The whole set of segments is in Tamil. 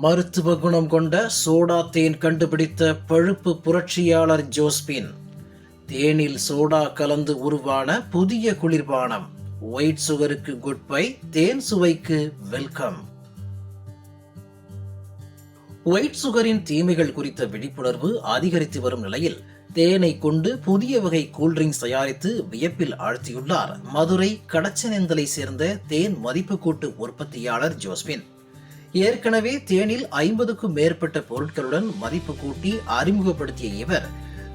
மருத்துவ குணம் கொண்ட சோடா தேன் கண்டுபிடித்த பழுப்பு புரட்சியாளர் ஜோஸ்பின். தேனில் சோடா கலந்து உருவான புதிய குளிர்பானம். ஒயிட் சுகருக்கு குட் பை, தேன் சுவைக்கு வெல்கம். ஒயிட் சுகரின் தீமைகள் குறித்த விழிப்புணர்வு அதிகரித்து வரும் நிலையில் தேனை கொண்டு புதிய வகை கூல்ட்ரிங்க்ஸ் தயாரித்து வியப்பில் ஆழ்த்தியுள்ளார் மதுரை கடச்சனேந்தலை சேர்ந்த தேன் மதிப்பு கூட்டு உற்பத்தியாளர் ஜோஸ்பின். ஏற்கனவே தேனில் 50க்கும் மேற்பட்ட பொருட்களுடன் மதிப்பு கூட்டி அறிமுகப்படுத்திய இவர்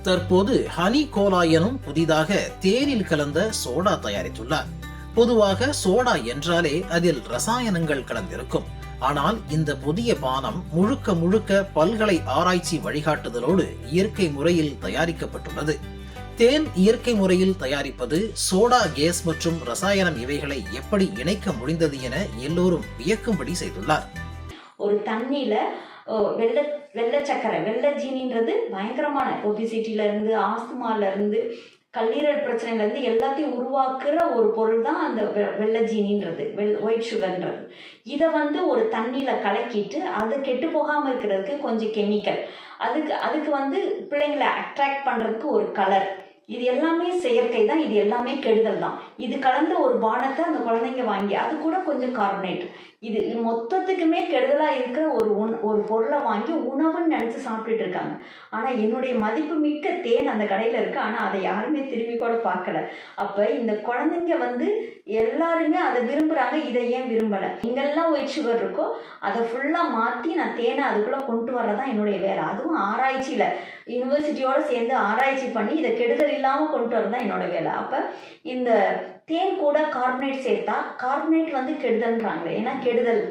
தற்போது ஹனி கோலா எனும் புதிதாக தேனில் கலந்த சோடா தயாரித்துள்ளார். பொதுவாக சோடா என்றாலே அதில் ரசாயனங்கள் கலந்திருக்கும். ஆனால் இந்த புதிய பானம் முழுக்க முழுக்க பல்கலை ஆராய்ச்சி வழிகாட்டுதலோடு இயற்கை முறையில் தயாரிக்கப்பட்டுள்ளது. தேன் இயற்கை முறையில் தயாரிப்பது, சோடா கேஸ் மற்றும் ரசாயனம் இவைகளை எப்படி இணைக்க முடிந்தது என எல்லோரும் வியக்கும்படி செய்துள்ளார். ஒரு தண்ணியில வெள்ளை சக்கரை, வெள்ளை ஜீனின்றது பயங்கரமான ஒபிசிட்டில இருந்து, ஆஸ்துமால இருந்து, கல்லீரல் பிரச்சனைல இருந்து எல்லாத்தையும் உருவாக்குற ஒரு பொருள் தான் அந்த வெள்ளை ஜீனின்றது, ஒயிட் சுகர்ன்றது. இதை ஒரு தண்ணியில கலக்கிட்டு அது கெட்டு போகாம இருக்கிறதுக்கு கொஞ்சம் கெமிக்கல், அதுக்கு பிள்ளைங்களை அட்ராக்ட் பண்றதுக்கு ஒரு கலர், இது எல்லாமே செயற்கை தான், இது எல்லாமே கெடுதல் தான். இது கலந்த ஒரு பானத்தை அந்த குழந்தைங்க வாங்கி அது கூட கொஞ்சம் கார்பனேட், இது மொத்தத்துக்குமே கெடுதலா இருக்கிற ஒரு பொருளை வாங்கி உணவுன்னு நினைச்சு சாப்பிட்டுட்டு இருக்காங்க. ஆனா என்னுடைய மதிப்பு மிக்க தேன் அந்த கடையில இருக்கு, ஆனா அதை யாருமே திரும்பி கூட பார்க்கல. அப்ப இந்த குழந்தைங்க எல்லாருமே அதை விரும்புறாங்க, இதை ஏன் விரும்பல? இங்கெல்லாம் ஒயிட் சுகர் இருக்கோ அதை ஃபுல்லா மாத்தி நான் தேனை அதுக்குள்ள கொண்டு வர்றதான் என்னுடைய வேலை. அதுவும் ஆராய்ச்சியில யூனிவர்சிட்டியோட சேர்ந்து ஆராய்ச்சி பண்ணி இதை கெடுதல் இல்லாம கொண்டு வரதான் என்னோட வேலை. அப்ப இந்த தேன் கூட கார்பனேட் சேர்த்தா கார்பனேட் கெடுதல்ன்றாங்க. ஏன்னா கெடுதல்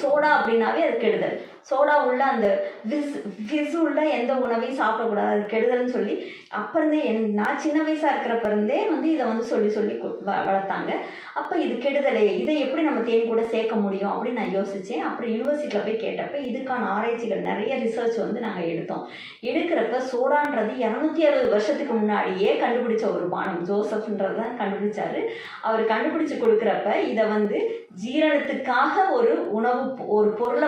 சோடா அப்படின்னாவே அது கெடுதல். சோடா உள்ள அந்த விஸ் உள்ள எந்த உணவையும் சாப்பிடக்கூடாது, அது கெடுதல்னு சொல்லி அப்பருந்தே நான் சின்ன வயசா இருக்கிறப்ப இருந்தே இதை சொல்லி சொல்லி வளர்த்தாங்க. அப்ப இது கெடுதலே, இதை எப்படி நம்ம தேன் கூட சேர்க்க முடியும் அப்படின்னு நான் யோசிச்சேன். அப்புறம் யூனிவர்சிட்டியில போய் கேட்டப்ப இதுக்கான ஆராய்ச்சிகள் நிறைய ரிசர்ச் நாங்க எடுக்கிறப்ப சோடான்றது 260 வருஷத்துக்கு முன்னாடியே கண்டுபிடிச்ச ஒரு பானம். ஜோசப்ன்றது தான் கண்டுபிடிச்சாரு. அவர் கண்டுபிடிச்சு கொடுக்குறப்ப இதை ஜீரணத்துக்காக ஒரு பொருளை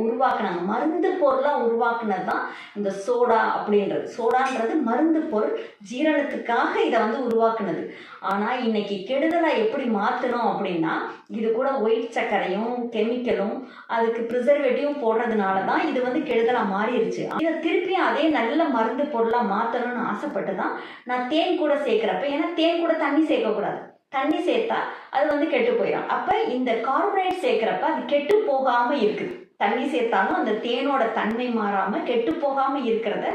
உருவாக்குனாங்க. மருந்து பொருளா உருவாக்குனது தான் இந்த சோடா அப்படின்றது. சோடான்றது மருந்து பொருள், ஜீரணத்துக்காக இதை உருவாக்குனது. ஆனா இன்னைக்கு கெடுதலா எப்படி மாத்தணும் அப்படின்னா, இது கூட ஒயிட் சர்க்கரையும் கெமிக்கலும் அதுக்கு ப்ரிசர்வேட்டிவும் போடுறதுனாலதான் இது கெடுதலா மாறிடுச்சு. இதை திருப்பி அதே நல்ல மருந்து பொருளா மாத்தணும்னு ஆசைப்பட்டுதான் நான் தேன் கூட சேர்க்கிறப்ப, ஏன்னா தேன் கூட தண்ணி சேர்க்கக்கூடாது, தண்ணி சேர்த்தா அது கெட்டு போயிடும். அப்ப இந்த கார்பனேட் சேர்க்கிறப்ப அது கெட்டு போகாம இருக்குது. தண்ணி சேர்த்தாலும் அந்த தேனோட தன்மை மாறாம கெட்டு போகாம இருக்கிறத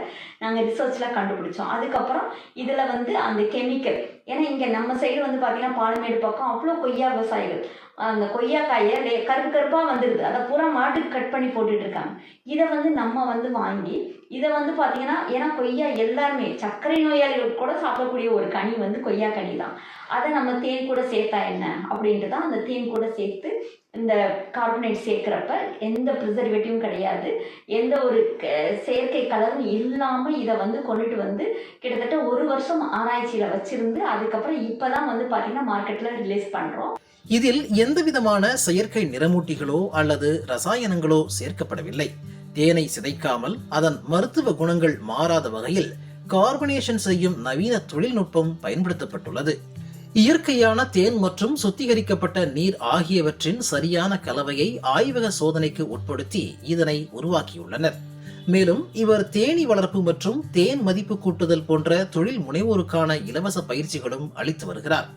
நாங்க ரிசர்ச்ல கண்டுபிடிச்சோம். அதுக்கப்புறம் இதுல அந்த கெமிக்கல், ஏன்னா இங்க நம்ம சைடு பாத்தீங்கன்னா பாலமேடு பக்கம் அவ்வளோ கொய்யா விவசாயிகள் அந்த கொய்யாக்காயை கருப்பு கருப்பா வந்துடுது, அதை பூரா மாட்டுக்கு கட் பண்ணி போட்டுட்டு இருக்காங்க. இதை நம்ம வாங்கி இதை பாத்தீங்கன்னா, ஏன்னா கொய்யா எல்லாருமே சர்க்கரை நோயாளிகள் கூட சாப்பிடக்கூடிய ஒரு கனி கொய்யா கனி தான். அதை நம்ம தேன் கூட சேர்த்தா என்ன அப்படின்ட்டு தான் அந்த தேன் கூட சேர்த்து இந்த கார்பனேட் சேர்க்கிறப்ப எந்த ப்ரிசர்வேட்டிவும் கிடையாது, எந்த ஒரு செயற்கை கலரும் இல்லாம இதை கொண்டுட்டு கிட்டத்தட்ட 1 வருஷம் ஆராய்ச்சியில வச்சிருந்து அதுக்கப்புறம் இப்பதான் பாத்தீங்கன்னா மார்க்கெட்ல ரிலீஸ் பண்றோம். இதில் எந்தவிதமான செயற்கை நிறமூட்டிகளோ அல்லது ரசாயனங்களோ சேர்க்கப்படவில்லை. தேனை சிதைக்காமல் அதன் மருத்துவ குணங்கள் மாறாத வகையில் கார்பனேஷன் செய்யும் நவீன தொழில்நுட்பம் பயன்படுத்தப்பட்டுள்ளது. இயற்கையான தேன் மற்றும் சுத்திகரிக்கப்பட்ட நீர் ஆகியவற்றின் சரியான கலவையை ஆய்வக சோதனைக்கு உட்படுத்தி இதனை உருவாக்கியுள்ளனர். மேலும் இவர் தேனீ வளர்ப்பு மற்றும் தேன் மதிப்பு கூட்டுதல் போன்ற தொழில் முனைவோருக்கான இலவச பயிற்சிகளும் அளித்து வருகிறார்.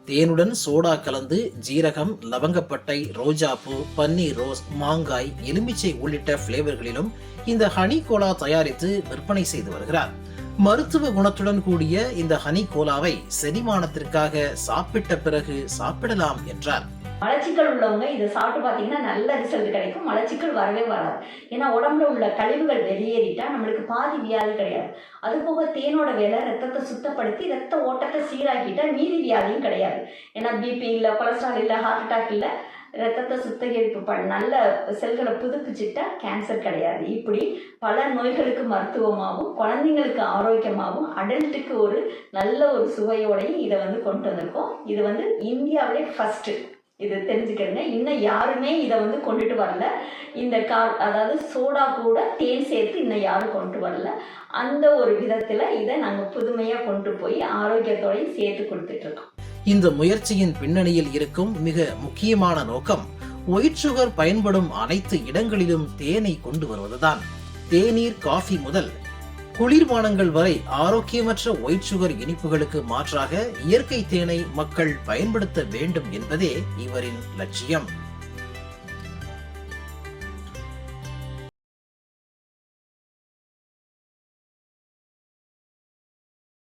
தேனுடன் சோடா கலந்து ஜீரகம், லவங்கப்பட்டை, ரோஜாப்பூ, பன்னீர் ரோஸ், மாங்காய், எலுமிச்சை உள்ளிட்ட பிளேவர்களிலும் இந்த ஹனி கோலா தயாரித்து விற்பனை செய்து வருகிறார். மருத்துவ குணத்துடன் கூடிய இந்த ஹனி கோலாவை செரிமானத்திற்காக சாப்பிட்ட பிறகு சாப்பிடலாம் என்றார். மலச்சிக்கல் உள்ளவங்க இதை சாப்பிட்டு பார்த்தீங்கன்னா நல்ல ரிசல்ட் கிடைக்கும். மலச்சிக்கல் வரவே வராது. ஏன்னா உடம்புல உள்ள கழிவுகள் வெளியேறிட்டா நம்மளுக்கு பாதி வியாதி கிடையாது. அது போக தேனோட வேலை ரத்தத்தை சுத்தப்படுத்தி ரத்த ஓட்டத்தை சீராக்கிட்டா மீதி வியாதியும் கிடையாது. ஏன்னா பிபி இல்லை, கொலஸ்ட்ரால் இல்லை, ஹார்ட் அட்டாக் இல்லை, ரத்தத்தை சுத்திகரிப்பு நல்ல செல்களை புதுப்பிச்சுட்டா கேன்சர் கிடையாது. இப்படி பல நோய்களுக்கு மருத்துவமாகவும் குழந்தைங்களுக்கு ஆரோக்கியமாகவும் அடல்ட்டுக்கு ஒரு நல்ல ஒரு சுவையோடையும் இதை கொண்டு வந்திருக்கோம். இது இந்தியாவிலே ஃபர்ஸ்ட் இது தெரிஞ்சுக்கிறேங்க. இன்னும் யாருமே இதை வந்து கொண்டுட்டு வரல. இந்த அதாவது சோடா கூட தேன் சேர்த்து இன்னும் யாரும் கொண்டு வரல. அந்த ஒரு விதத்தில் இதை நாங்கள் புதுமையாக கொண்டு போய் ஆரோக்கியத்தோடையும் சேர்த்து கொடுத்துட்ருக்கோம். இந்த முயற்சியின் பின்னணியில் இருக்கும் மிக முக்கியமான நோக்கம் ஒயிட் சுகர் பயன்படும் அனைத்து இடங்களிலும் தேனை கொண்டு வருவதுதான். தேநீர், காஃபி முதல் குளிர்பானங்கள் வரை ஆரோக்கியமற்ற ஒயிட் சுகர் இனிப்புகளுக்கு மாற்றாக இயற்கை தேனை மக்கள் பயன்படுத்த வேண்டும் என்பதே இவரின் லட்சியம்.